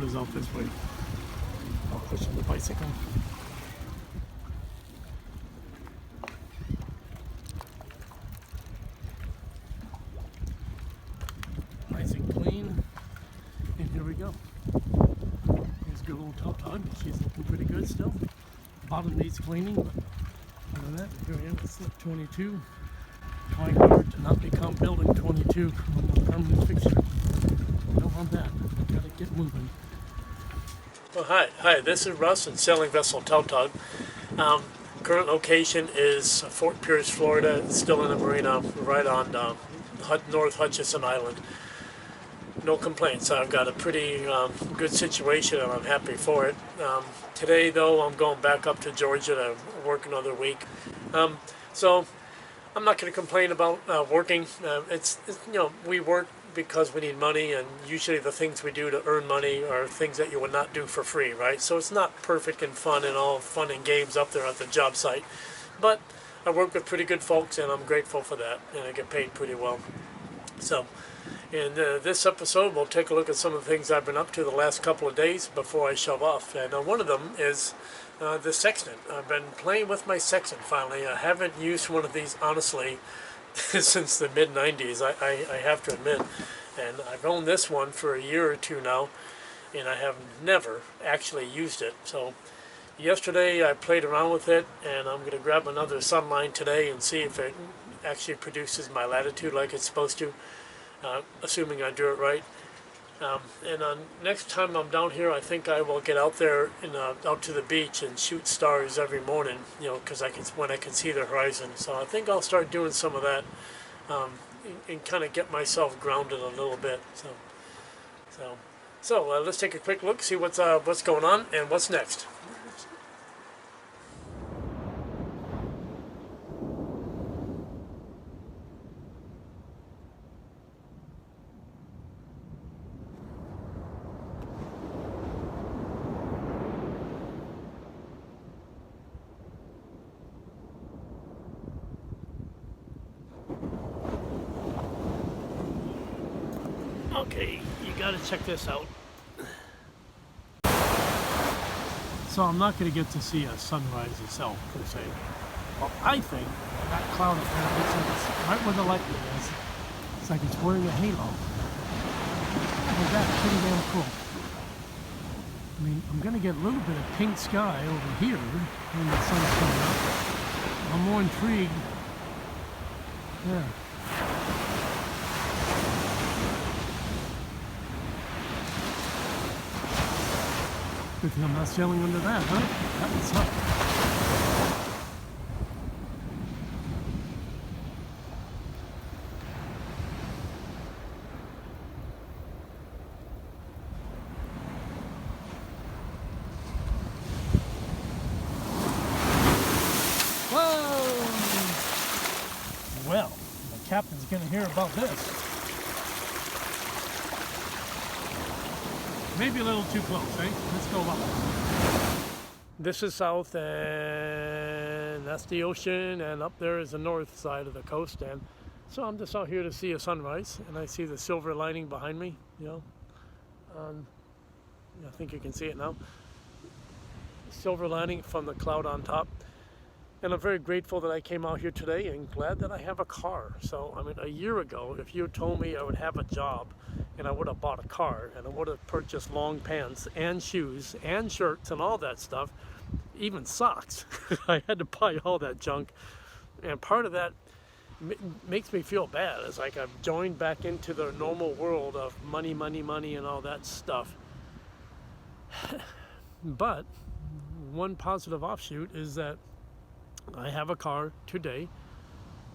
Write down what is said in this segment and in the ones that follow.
is out this way. I'll push the bicycle. Nice and clean. And here we go. Here's good old Tug. She's looking pretty good still. Bottom needs cleaning, but other than that, here I am at slip 22. Trying hard to not become building 22 on the permanent fixture. Don't want that. Gotta get moving. Well, hi. This is Russ and sailing vessel Tug. Current location is Fort Pierce, Florida. It's still in the marina, right on North Hutchinson Island. No complaints. I've got a pretty good situation, and I'm happy for it. Today, though, I'm going back up to Georgia to work another week. So I'm not going to complain about working. It's we work because we need money, and usually the things we do to earn money are things that you would not do for free, right? So it's not perfect and fun and all fun and games up there at the job site, but I work with pretty good folks, and I'm grateful for that, and I get paid pretty well. So in this episode, we'll take a look at some of the things I've been up to the last couple of days before I shove off, and one of them is the sextant. I've been playing with my sextant finally. I haven't used one of these, honestly, since the mid-90s, I have to admit. And I've owned this one for a year or two now, and I have never actually used it. So yesterday I played around with it, and I'm going to grab another sunline today and see if it actually produces my latitude like it's supposed to, assuming I do it right. And next time I'm down here, I think I will get out there out to the beach and shoot stars every morning, because when I can see the horizon. So I think I'll start doing some of that, and kind of get myself grounded a little bit. So let's take a quick look, see what's going on and what's next. Okay, you gotta check this out. So I'm not gonna get to see a sunrise itself, per se. Well, I think that cloud up there looks like it's right where the lightning is. It's like it's wearing a halo. Like that, pretty damn cool. I mean, I'm gonna get a little bit of pink sky over here when the sun's coming up. I'm more intrigued. Yeah. Good thing I'm not sailing under that, huh? That would suck. Whoa! Well, the captain's gonna hear about this. Maybe a little too close, eh? Let's go up. This is south, and that's the ocean, and up there is the north side of the coast. And so I'm just out here to see a sunrise, and I see the silver lining behind me. I think you can see it now. Silver lining from the cloud on top. And I'm very grateful that I came out here today, and glad that I have a car. So, I mean, a year ago, if you had told me I would have a job and I would have bought a car and I would have purchased long pants and shoes and shirts and all that stuff, even socks, I had to buy all that junk. And part of that makes me feel bad. It's like I've joined back into the normal world of money and all that stuff. But one positive offshoot is that I have a car today.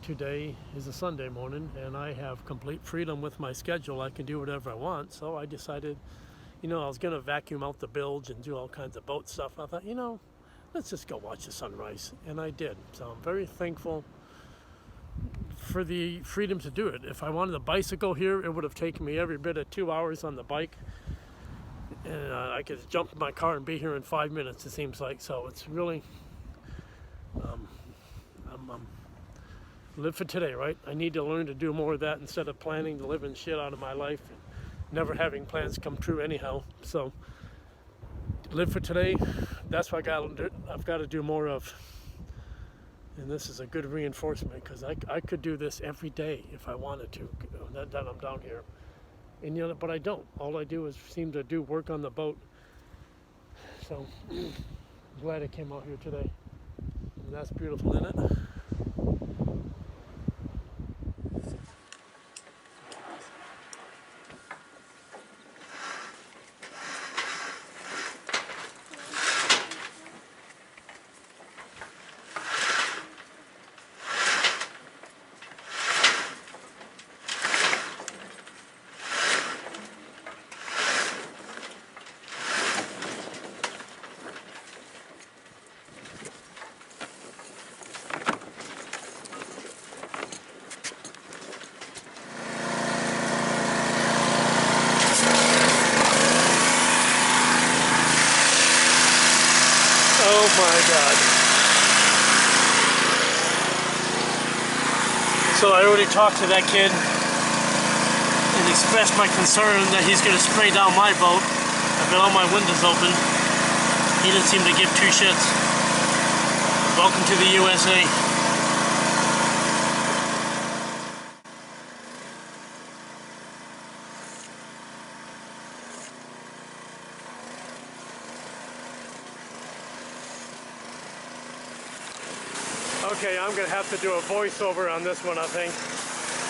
Today is a Sunday morning, and I have complete freedom with my schedule. I can do whatever I want. So I decided, I was going to vacuum out the bilge and do all kinds of boat stuff. I thought, let's just go watch the sunrise. And I did. So I'm very thankful for the freedom to do it. If I wanted a bicycle here, it would have taken me every bit of 2 hours on the bike. And I could jump in my car and be here in 5 minutes, it seems like. So it's really... live for today, right? I need to learn to do more of that instead of planning the living shit out of my life and never having plans come true anyhow. So live for today. That's what I've got to do more of. And this is a good reinforcement because I could do this every day if I wanted to. That I'm down here, and you know, but I don't. All I do is seem to do work on the boat. So I'm glad I came out here today. And that's beautiful, isn't it? Oh my God. So I already talked to that kid and expressed my concern that he's going to spray down my boat. I've got all my windows open. He didn't seem to give two shits. Welcome to the USA. Okay, I'm going to have to do a voiceover on this one, I think.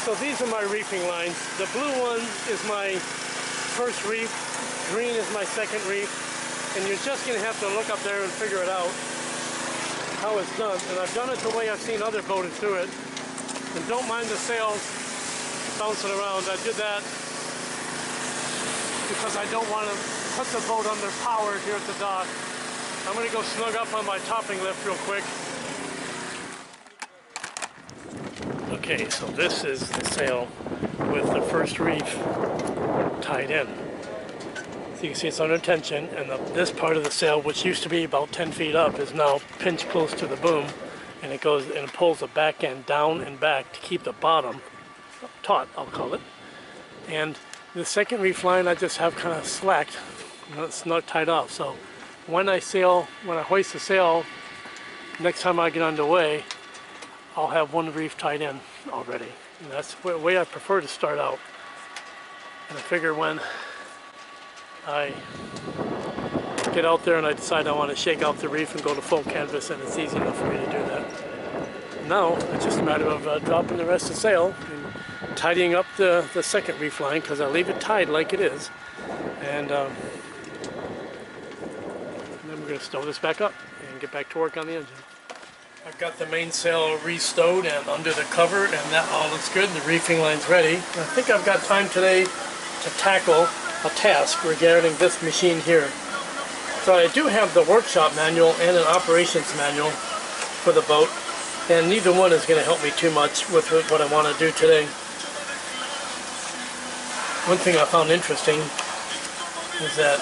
So these are my reefing lines. The blue one is my first reef. Green is my second reef. And you're just going to have to look up there and figure it out how it's done. And I've done it the way I've seen other boaters do it. And don't mind the sails bouncing around. I did that because I don't want to put the boat under power here at the dock. I'm going to go snug up on my topping lift real quick. Okay, so this is the sail with the first reef tied in. So you can see it's under tension, and this part of the sail, which used to be about 10 feet up, is now pinched close to the boom, and it goes and it pulls the back end down and back to keep the bottom taut, I'll call it. And the second reef line I just have kind of slacked, it's not tied off. So when I hoist the sail, next time I get underway, I'll have one reef tied in already. And that's the way I prefer to start out. And I figure when I get out there and I decide I want to shake out the reef and go to full canvas, and it's easy enough for me to do that. Now it's just a matter of dropping the rest of the sail and tidying up the second reef line, because I leave it tied like it is. And then we're going to stow this back up and get back to work on the engine. I've got the mainsail restowed and under the cover, and that all looks good. The reefing line's ready. I think I've got time today to tackle a task regarding this machine here. So I do have the workshop manual and an operations manual for the boat, and neither one is going to help me too much with what I want to do today. One thing I found interesting is that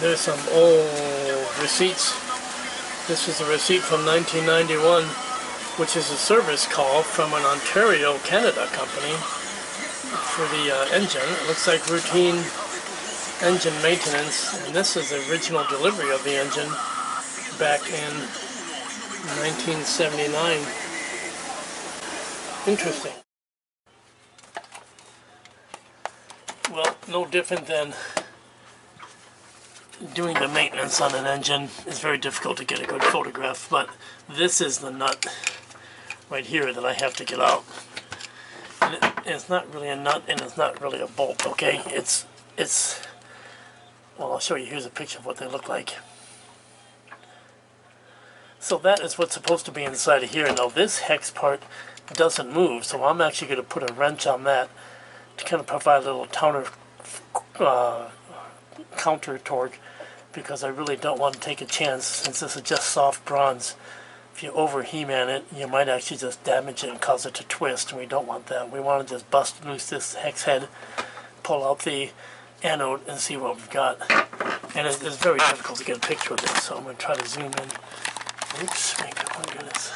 there's some old receipts. This is a receipt from 1991, which is a service call from an Ontario, Canada company for the engine. It looks like routine engine maintenance, and this is the original delivery of the engine back in 1979. Interesting. Well, no different than doing the maintenance on an engine. It's very difficult to get a good photograph, but this is the nut right here that I have to get out. And it's not really a nut, and it's not really a bolt, okay? It's well, I'll show you. Here's a picture of what they look like. So that is what's supposed to be inside of here. Now this hex part doesn't move, so I'm actually going to put a wrench on that to kind of provide a little counter torque, because I really don't want to take a chance, since this is just soft bronze. If you over He-Man it, you might actually just damage it and cause it to twist, and we don't want that. We want to just bust loose this hex head, pull out the anode, and see what we've got. And it's very difficult to get a picture of this, so I'm going to try to zoom in. Oops, oh my goodness.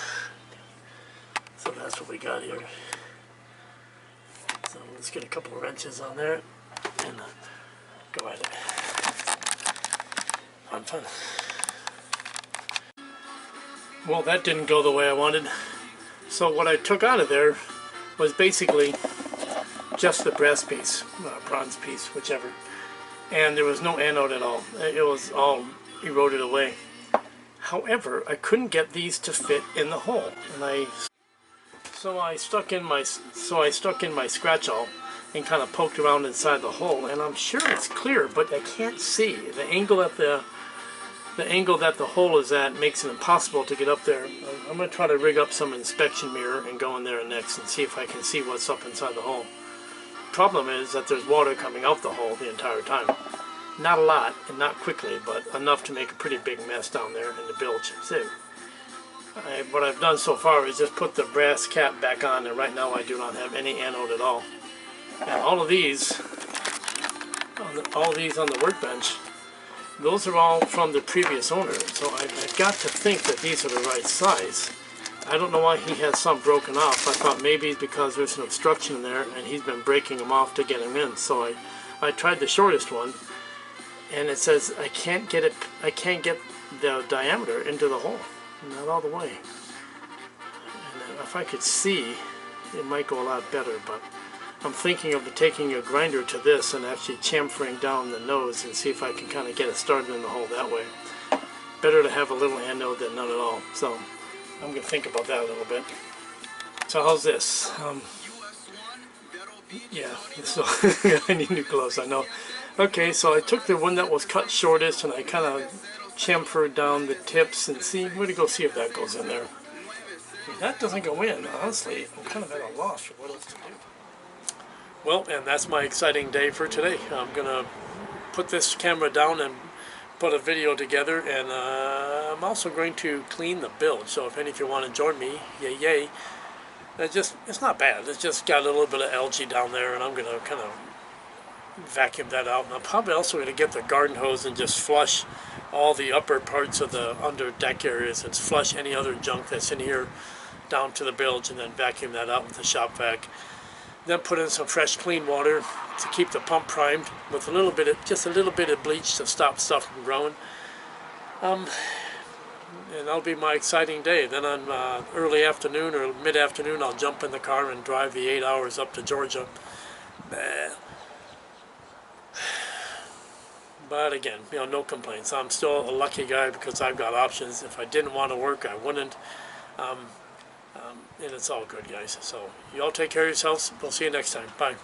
So that's what we got here. So let's get a couple of wrenches on there and go at it. fun. Well, that didn't go the way I wanted. So what I took out of there was basically just the brass piece, bronze piece, whichever. And there was no anode at all. It was all eroded away. However, I couldn't get these to fit in the hole, and so I stuck in my scratch awl and kind of poked around inside the hole, and I'm sure it's clear, but I can't see the angle that the hole is at makes it impossible to get up there. I'm going to try to rig up some inspection mirror and go in there next and see if I can see what's up inside the hole. Problem is that there's water coming out the hole the entire time. Not a lot and not quickly, but enough to make a pretty big mess down there in the bilge. So what I've done so far is just put the brass cap back on, and right now I do not have any anode at all. And all of these on the workbench, those are all from the previous owner. So I've got to think that these are the right size. I don't know why he has some broken off. I thought maybe it's because there's an obstruction in there and he's been breaking them off to get them in. So I tried the shortest one, and it says I can't get the diameter into the hole, not all the way. And if I could see, it might go a lot better, but I'm thinking of taking a grinder to this and actually chamfering down the nose and see if I can kind of get it started in the hole that way. Better to have a little anode than none at all. So I'm going to think about that a little bit. So how's this? Yeah, so I need new gloves, I know. Okay, so I took the one that was cut shortest and I kind of chamfered down the tips and see, we're going to go see if that goes in there. If that doesn't go in, honestly, I'm kind of at a loss for what else to do. Well, and that's my exciting day for today. I'm going to put this camera down and put a video together, and I'm also going to clean the bilge. So if any of you want to join me, yay. It's not bad. It's just got a little bit of algae down there, and I'm going to kind of vacuum that out. And I'm probably also going to get the garden hose and just flush all the upper parts of the under deck areas and flush any other junk that's in here down to the bilge, and then vacuum that out with the shop vac. Then put in some fresh clean water to keep the pump primed with just a little bit of bleach to stop stuff from growing. And that'll be my exciting day. Then on early afternoon or mid-afternoon, I'll jump in the car and drive the 8 hours up to Georgia. But again, no complaints. I'm still a lucky guy because I've got options. If I didn't want to work, I wouldn't. And it's all good, guys. So you all take care of yourselves. We'll see you next time. Bye.